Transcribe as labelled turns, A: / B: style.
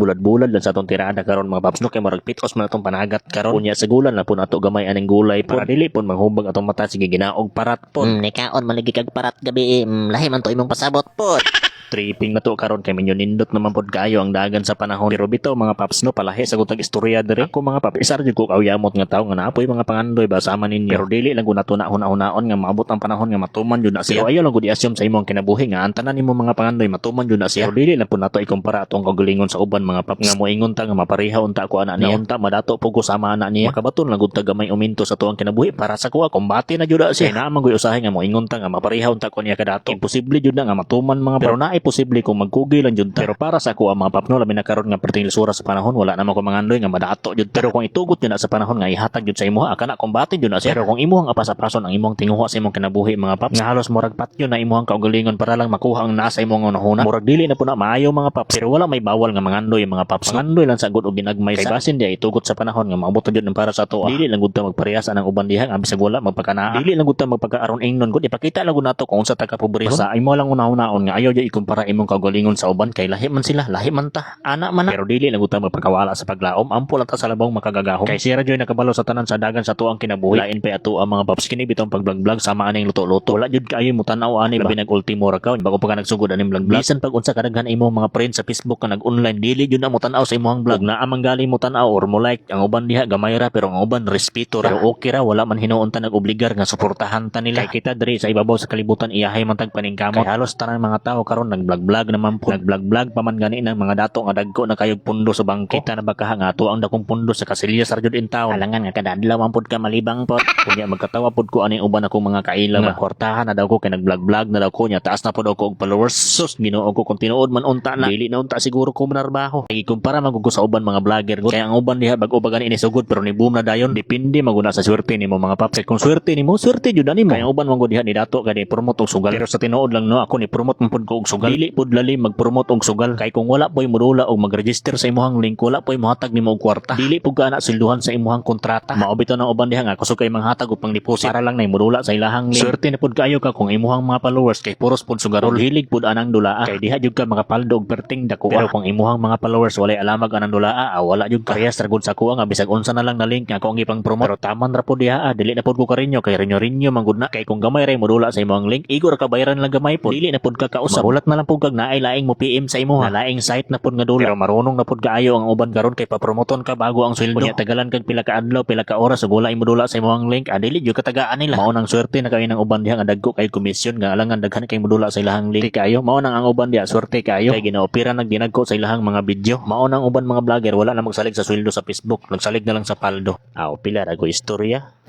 A: bulad-bulad lang sa atong tirada karon mga paps no kay murag pitos man atong panagat karon unya segulan na po nato gamay aning gulay para dili pon manghubag atong mata sige ginaog parat pon.
B: Nikaon maligi kag parat gabi lahi man to imong pasabot pod.
A: Tripping na to karon kay minyo nindot naman pod kayo ang dagan sa panahon. Pero bitaw mga paps no palahi sa gutag istorya diri. Ako mga paps isar jud ko kawyamot nga tawo nga naapoy mga pangandoy ba sama ninyo. Pero dili lang ko nato na hunaon nga maabot ang panahon nga matuman jud na siya. Pero ayo lang ko di-assume sa imong kinabuhi nga ang tanan nimo mga pangandoy matuman jud na siya. Pero dili lang po nato ikumpara atong kagalingon sa uban mga paps nga moingon ta nga mapareha unta ko ana niya. Unta madato po ko sama ana niya. Makabaton lang gud gamay uminto sa tuang kinabuhi para sa kuha kombate na jud siya. Kaya naman koy usahay nga moingon ta nga mapareha unta ko niya kadato. Imposible jud na nga matuman mga pero naay posible kung Google lang jud ta. Pero para sa ako ang mga papno labi na karon nga perting lisura sa panahon wala naman ko mangandoy nga madato jud. Pero kung itugot jud na sa panahon nga ihatag jud sa imo kana kombate jud na siya. Pero kung imuhang apasapason ang imong tinguha sa imong kinabuhi mga paps nga halos murag patyo na imuhang kaugalingon para lang makuha ang nasa imong unahuna murag dili na po na maayo mga paps. Pero wala may bawal nga mangandoy mga paps. Mangandoy lang sa gud og ginagmay sa basin dia itugot sa panahon nga maabot jud ng para sa to. Dili lang gud ta magparehas anang uban diha nga bisag wala magpakana. Dili lang gud ta magpakaaron ingnon gud ipakita lang gud nato kung unsa ta ka pobrehon. Sa imo lang una-unaon nga ayaw jud ikumpara imong kaugalingon sa uban kay lahi man sila lahi man ta ana man na. Pero dili lang utang magpakawala sa paglaom ampo lang ta sa labong makagagahom kay sira joy nakabalo sa tanan sa dagan sa tuang kinabuhi lain pa ato ang mga paps kini bitong pag-vlog sama aning luto-luto wala jud kaayo mo tan-aw ani labi nag-ultimo ra ka bago pa ka nagsugod aning vlog bisan pag unsa kadaghan imong mga friends sa Facebook nga nag-online dili jud na mo tan-aw sa imong vlog na amang gali mo tan-aw or mo like ang uban diha gamay ra pero ang uban respeto ra pero okay ra wala man hinuon ta nag-obligar nga suportahan ta nila kay kita diri sa ibabaw sa kalibutan iyahay man tag paningkamot kay halos tanan mga tao karon nag-vlog naman po nag-vlog paman gani ng mga dato nga dagko na kayog pundo sa bangko kita na baka nga ato ang dakong pundo sa Casillas ra jud in town
B: Alangan nga kada adlaw man pod ka malibang pod.
A: kunya magkatawa pod ko ani uban akong mga kaila nga kwartahan na daw ko kay nag-vlog na daw ko nya taas na pod ako og followers sus Ginoo ko kung tinuod man unta na dili na unta siguro ko manarbaho kay kumpara magugo sa uban mga vlogger gud kay ang uban diha bag-o ba gani ini sugod pero ni boom na dayon depende maguna sa swerte nimo mga paps kung swerte nimo swerte jud ani mo kay ang uban man gud diha ni dato kay promote og sugal pero sa tinuod lang no ako ni promote man pod ko og sugal dili pod lalim mag-promote og sugal kay kung wala po'y modula o mag-register sa imuhang link wala po'y mohatag nimo og kwarta dili pud ka na silduhan sa imuhang kontrata mao bitaw nang uban diha nga kusog kay manghatag og pang-deposit para lang nay modula sa ilahang link swerte na pud kayo ka kung imuhang mga followers kay puros pud sugarol hilig pud anang dulaa kay diha jud ka makapaldo og perting dako pero kung imuhang mga followers walay alamag anang dulaa wala jud parehas ra gud sa kuha nga bisag unsa na lang na link nga ako ang ipang promote pero taman ra pud diha dili na pud ko karinyo kay rinyo man gud na kay kung gamay ra modula sa imuhang link igor ka bayaran lang gamay pud dili na pud ka kausap mahulat na lang pud kag naay laing mo PM sa imo laing site na pud nga dula pero marunong na pud kaayo ang uban karon kay papromoton ka bago ang sweldo unya tagalan kag pila ka adlaw pila ka oras ug wala imo dula sa imong link dili jud katagaan nila mao nang swerte na kayo ng uban diha nga dagko kay komisyon nga alangan daghan kay modula sa ilahang link kayo mao nang ang uban diha swerte kayo kay ginaopera nagdinagko sa ilahang mga video mao nang uban mga vlogger wala na magsalig sa sweldo sa Facebook nagsalig na lang sa paldo pila ra go istorya